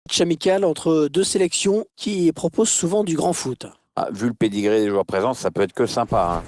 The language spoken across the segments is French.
Match amical entre deux sélections qui proposent souvent du grand foot. Ah, vu le pédigré des joueurs présents, ça peut être que sympa, hein.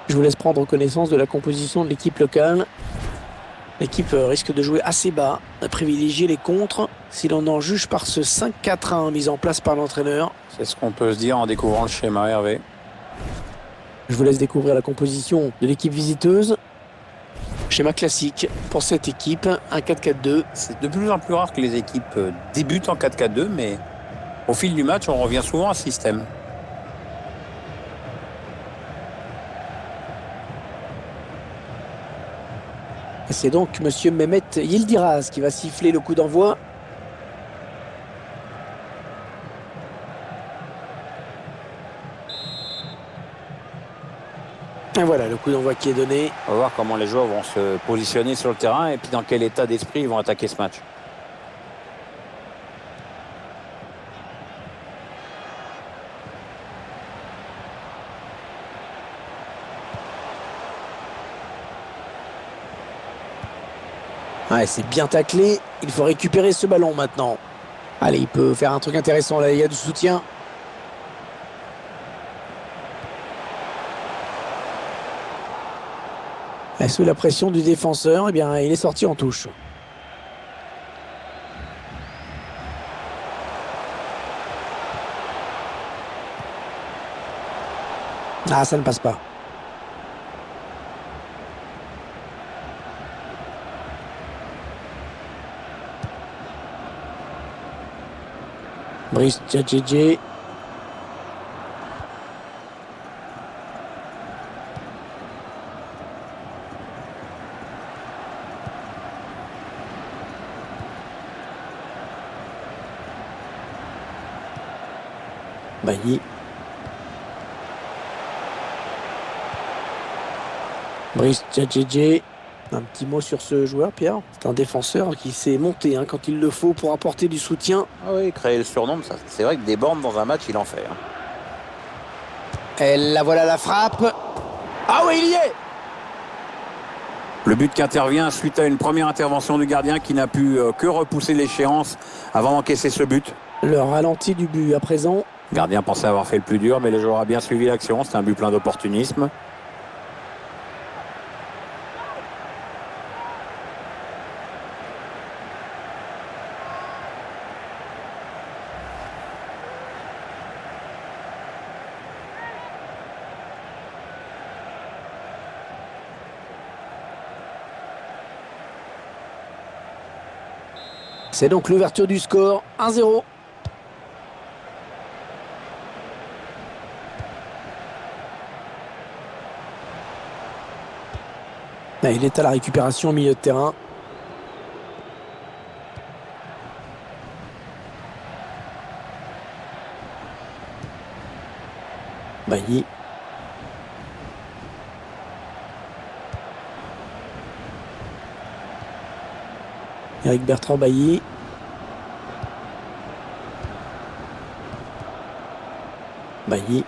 Je vous laisse prendre connaissance de la composition de l'équipe locale. L'équipe risque de jouer assez bas, à privilégier les contres, si l'on en juge par ce 5-4-1 mis en place par l'entraîneur. C'est ce qu'on peut se dire en découvrant le schéma, Hervé. Je vous laisse découvrir la composition de l'équipe visiteuse. Schéma classique pour cette équipe, un 4-4-2. C'est de plus en plus rare que les équipes débutent en 4-4-2, mais au fil du match, on revient souvent à ce système. C'est donc monsieur Mehmet Yildiraz qui va siffler le coup d'envoi. Et voilà le coup d'envoi qui est donné. On va voir comment les joueurs vont se positionner sur le terrain et puis dans quel état d'esprit ils vont attaquer ce match. Ouais, c'est bien taclé. Il faut récupérer ce ballon maintenant. Allez, il peut faire un truc intéressant là. Il y a du soutien. Et sous la pression du défenseur, eh bien, il est sorti en touche. Ah, ça ne passe pas. Brice Djadjedje. Bailly. Brice Djadjedje. Un petit mot sur ce joueur, Pierre. C'est un défenseur qui s'est monté quand il le faut pour apporter du soutien. Ah oui, créer le surnombre, ça, c'est vrai que des bornes dans un match, il en fait, hein. Et là voilà la frappe. Ah oui, il y est! Le but qui intervient suite à une première intervention du gardien qui n'a pu que repousser l'échéance avant d'encaisser ce but. Le ralenti du but à présent. Le gardien pensait avoir fait le plus dur, mais le joueur a bien suivi l'action. C'est un but plein d'opportunisme. C'est donc l'ouverture du score, 1-0. Il est à la récupération au milieu de terrain. Bailly. Eric Bertrand Bailly. Bailly.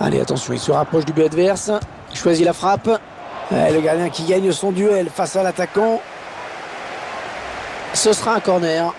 Allez, attention, il se rapproche du but adverse. Il choisit la frappe. Le gardien qui gagne son duel face à l'attaquant. Ce sera un corner.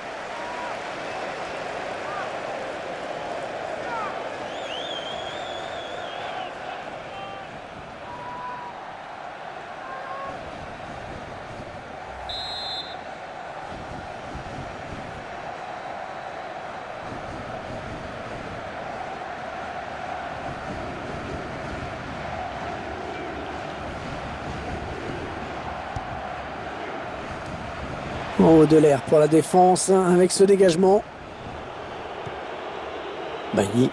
En haut de l'air pour la défense avec ce dégagement. Bailly.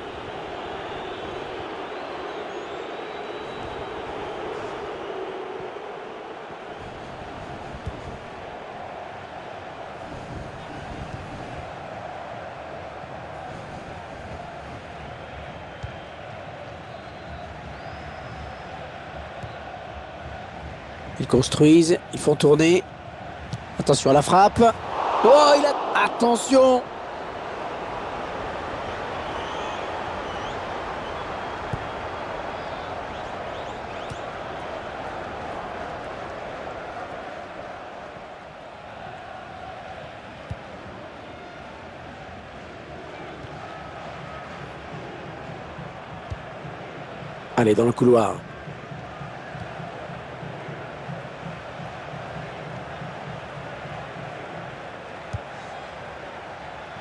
Ils construisent, ils font tourner. Attention à la frappe. Oh, il a... Attention! Allez, dans le couloir.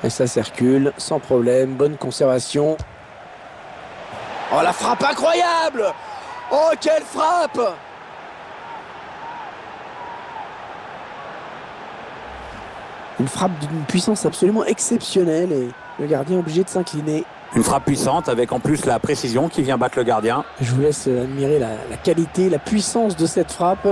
Et ça circule sans problème, bonne conservation. Oh, la frappe incroyable! Oh, quelle frappe! Une frappe d'une puissance absolument exceptionnelle et le gardien est obligé de s'incliner. Une frappe puissante avec en plus la précision qui vient battre le gardien. Je vous laisse admirer la qualité, la puissance de cette frappe.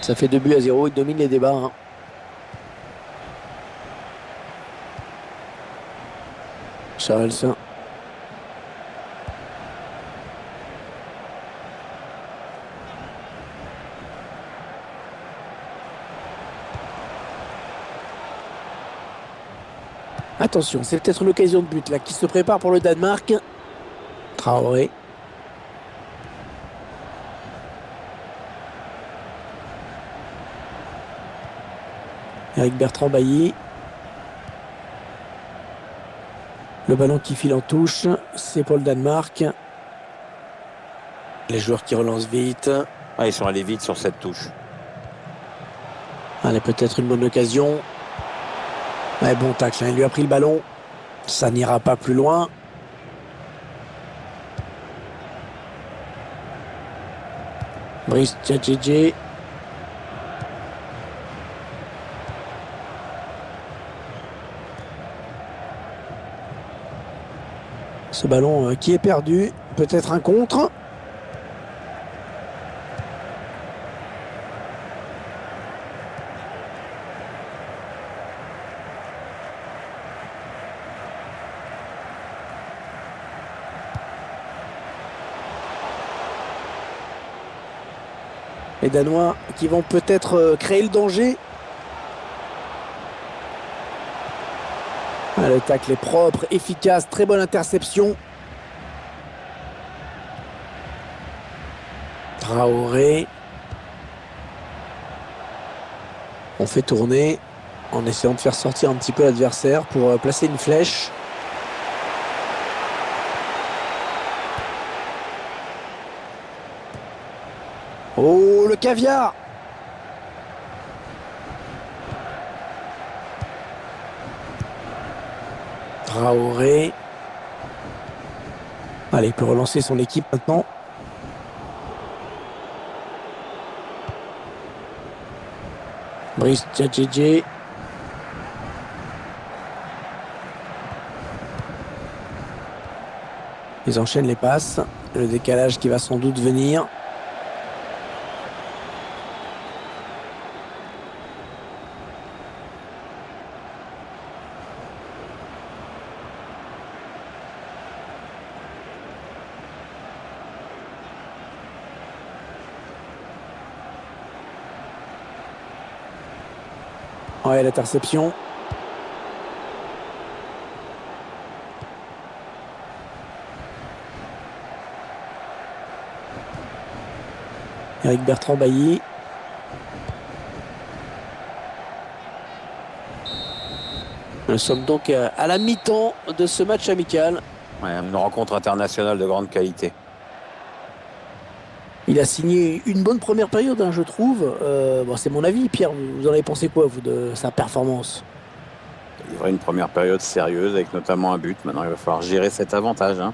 Ça fait 2-0, il domine les débats. Hein. Charles. Attention, c'est peut-être l'occasion de but là qui se prépare pour le Danemark. Traoré. Eric Bertrand Bailly. Le ballon qui file en touche, c'est pour le Danemark. Les joueurs qui relancent vite. Ah, ils sont allés vite sur cette touche. Allez, peut-être une bonne occasion. Ouais, bon tacle, hein, il lui a pris le ballon. Ça n'ira pas plus loin. Brice Tchadjedje. Ce ballon qui est perdu. Peut-être un contre. Les Danois qui vont peut-être créer le danger. Le tacle est propre, efficace, très bonne interception. Traoré. On fait tourner en essayant de faire sortir un petit peu l'adversaire pour placer une flèche. Oh, le caviar! Traoré. Allez, il peut relancer son équipe maintenant. Brice Djadjedje. Ils enchaînent les passes. Le décalage qui va sans doute venir. Ouais, l'interception. Eric Bertrand Bailly. Nous sommes donc à la mi-temps de ce match amical. Ouais, une rencontre internationale de grande qualité. Il a signé une bonne première période, hein, je trouve. Bon, c'est mon avis, Pierre. Vous en avez pensé quoi, vous, de sa performance? Il a livré une première période sérieuse avec notamment un but. Maintenant, il va falloir gérer cet avantage, hein.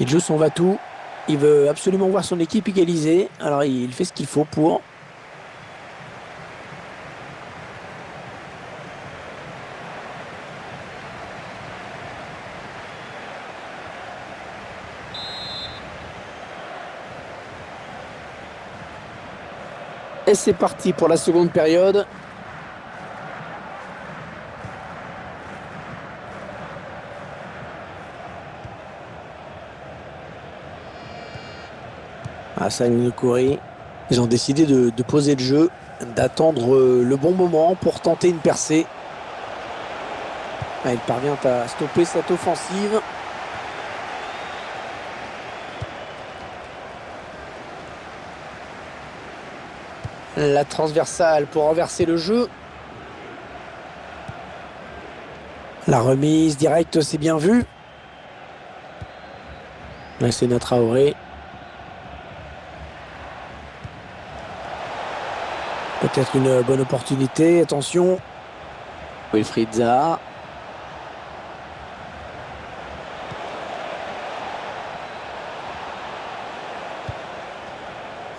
Il joue son va-tout. Il veut absolument voir son équipe égalisée. Alors, il fait ce qu'il faut pour. Et c'est parti pour la seconde période. Hassan Nkouri. Ils ont décidé de poser le jeu, d'attendre le bon moment pour tenter une percée. Ah, il parvient à stopper cette offensive. La transversale pour renverser le jeu. La remise directe, c'est bien vu. Là, c'est notre Traoré. Peut-être une bonne opportunité. Attention. Wilfried Zaha.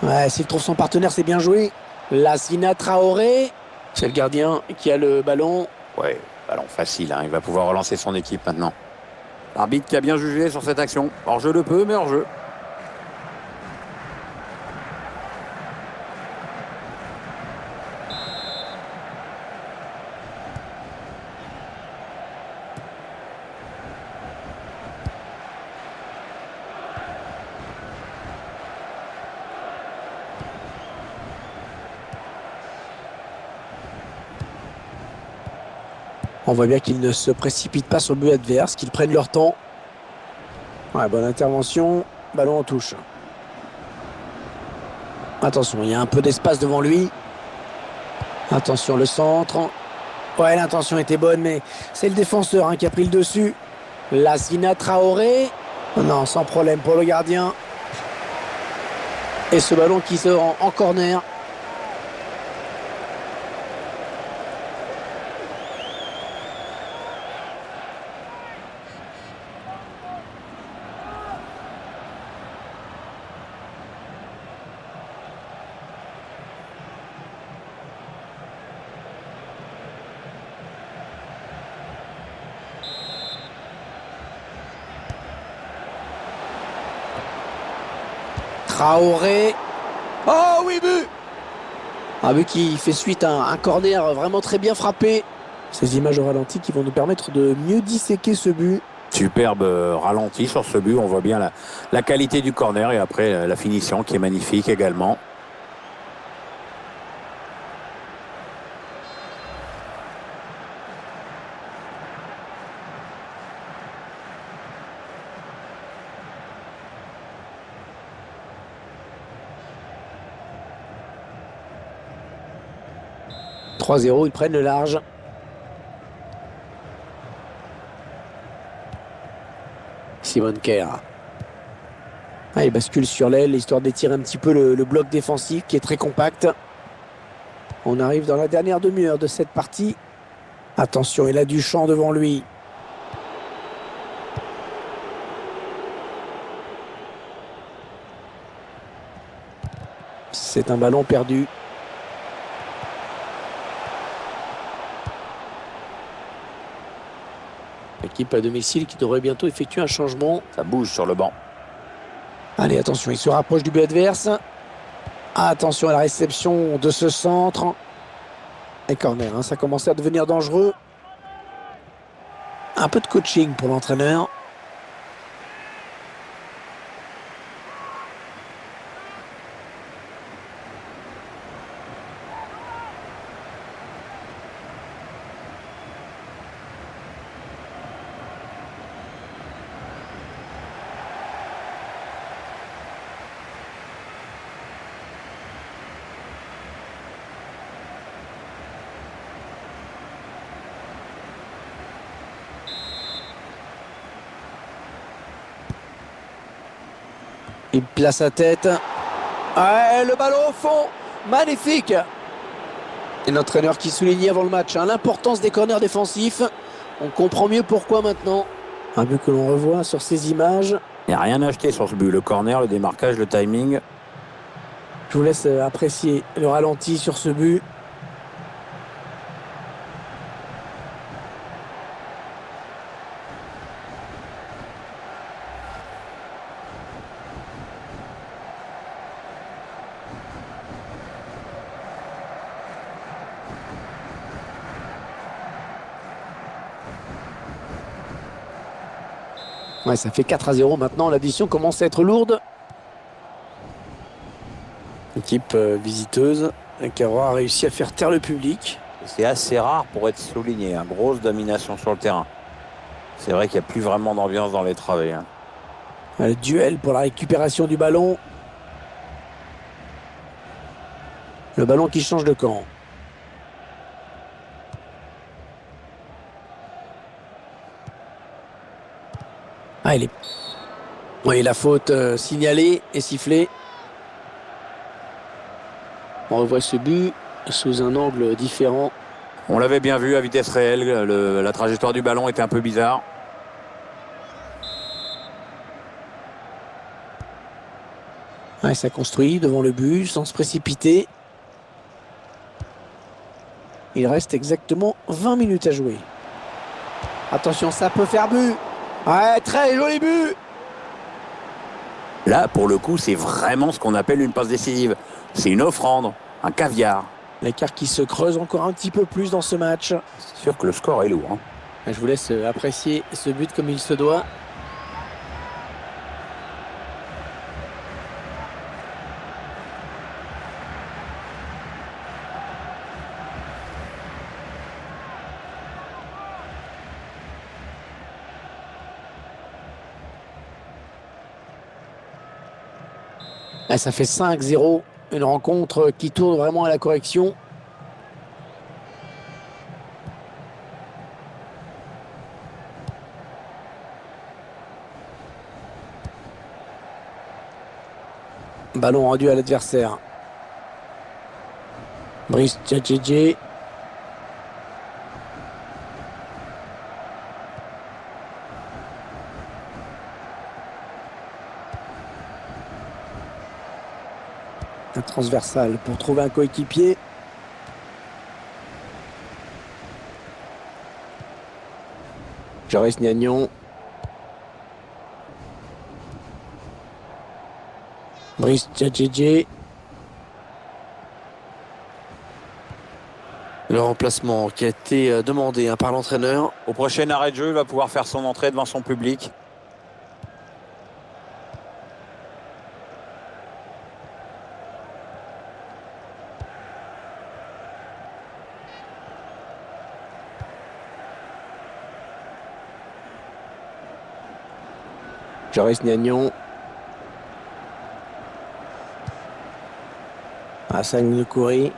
Ouais, s'il trouve son partenaire, c'est bien joué. Lassina Traoré. C'est le gardien qui a le ballon. Ouais, ballon facile, hein. Il va pouvoir relancer son équipe maintenant. L'arbitre qui a bien jugé sur cette action. Hors-jeu le peu, mais hors-jeu. On voit bien qu'ils ne se précipitent pas sur le but adverse, qu'ils prennent leur temps. Ouais, bonne intervention. Ballon en touche. Attention, il y a un peu d'espace devant lui. Attention, le centre. Ouais, l'intention était bonne, mais c'est le défenseur qui a pris le dessus. Lassina Traoré. Non, sans problème pour le gardien. Et ce ballon qui se rend en corner. Traoré. Oh oui, but! Un but qui fait suite à un corner vraiment très bien frappé. Ces images au ralenti qui vont nous permettre de mieux disséquer ce but. Superbe ralenti sur ce but. On voit bien la qualité du corner et après la finition qui est magnifique également. « 3-0, ils prennent le large. Simon Kerr. Ah, il bascule sur l'aile, histoire d'étirer un petit peu le bloc défensif qui est très compact. On arrive dans la dernière demi-heure de cette partie. Attention, il a du champ devant lui. C'est un ballon perdu. L'équipe à domicile qui devrait bientôt effectuer un changement. Ça bouge sur le banc. Allez, attention, il se rapproche du but adverse. Attention à la réception de ce centre. Et corner, ça commence à devenir dangereux. Un peu de coaching pour l'entraîneur. Il place sa tête. Ouais, le ballon au fond. Magnifique. Et l'entraîneur qui soulignait avant le match l'importance des corners défensifs. On comprend mieux pourquoi maintenant. Un but que l'on revoit sur ces images. Il n'y a rien à acheter sur ce but. Le corner, le démarquage, le timing. Je vous laisse apprécier le ralenti sur ce but. Ouais, ça fait 4-0 maintenant. L'addition commence à être lourde. Équipe visiteuse qui aura réussi à faire taire le public. C'est assez rare pour être souligné. Grosse domination sur le terrain. C'est vrai qu'il n'y a plus vraiment d'ambiance dans les travées. Le duel pour la récupération du ballon. Le ballon qui change de camp. Ah, il est... Oui, la faute signalée et sifflée. On revoit ce but sous un angle différent. On l'avait bien vu à vitesse réelle. La trajectoire du ballon était un peu bizarre. Ouais, ça construit devant le but sans se précipiter. Il reste exactement 20 minutes à jouer. Attention, ça peut faire but. Ouais, très joli but. Là, pour le coup, c'est vraiment ce qu'on appelle une passe décisive. C'est une offrande, un caviar. L'écart qui se creuse encore un petit peu plus dans ce match. C'est sûr que le score est lourd. Je vous laisse apprécier ce but comme il se doit. Là, ça fait 5-0. Une rencontre qui tourne vraiment à la correction. Ballon rendu à l'adversaire. Brice Tchadjedje. Un transversal pour trouver un coéquipier. Joris Gnagnon. Brice Tchadjedje. Le remplacement qui a été demandé par l'entraîneur. Au prochain arrêt de jeu, il va pouvoir faire son entrée devant son public. Joris Gnagnon. Hassan Goukouri.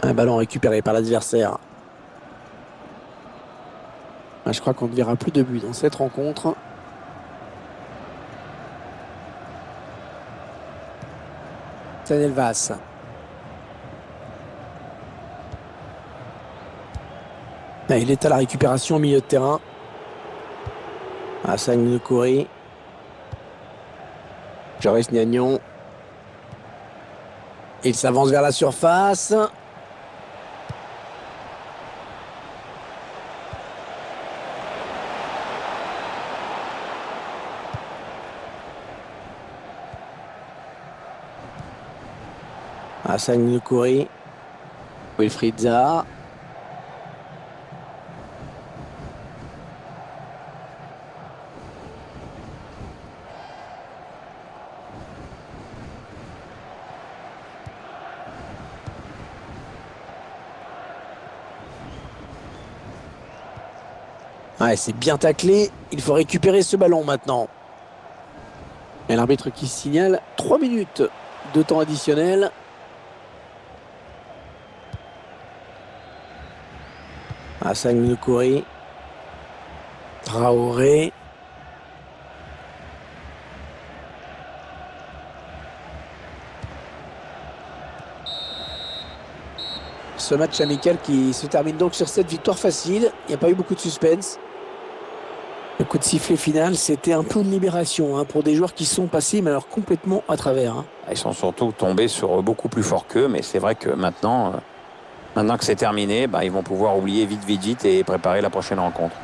Un ballon récupéré par l'adversaire. Je crois qu'on ne verra plus de but dans cette rencontre. Sanelvas. Il est à la récupération au milieu de terrain. Hassan Goukouri. Joris Gnagnon. Il s'avance vers la surface. Hassan Goukouri. Wilfried Zaha. Ouais, c'est bien taclé. Il faut récupérer ce ballon maintenant. Et l'arbitre qui signale 3 minutes de temps additionnel. Hassan Goukouri. Traoré. Ce match amical qui se termine donc sur cette victoire facile. Il n'y a pas eu beaucoup de suspense. Le coup de sifflet final, c'était un peu une libération pour des joueurs qui sont passés, mais alors complètement à travers. Ils sont surtout tombés sur beaucoup plus fort qu'eux, mais c'est vrai que maintenant que c'est terminé, ils vont pouvoir oublier vite et préparer la prochaine rencontre.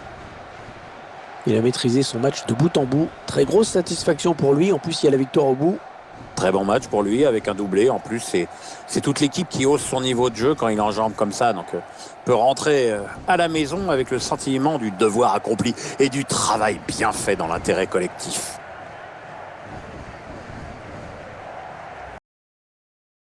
Il a maîtrisé son match de bout en bout. Très grosse satisfaction pour lui. En plus, il y a la victoire au bout. Très bon match pour lui avec un doublé. En plus, c'est toute l'équipe qui hausse son niveau de jeu quand il enjambe comme ça. Donc, peut rentrer à la maison avec le sentiment du devoir accompli et du travail bien fait dans l'intérêt collectif.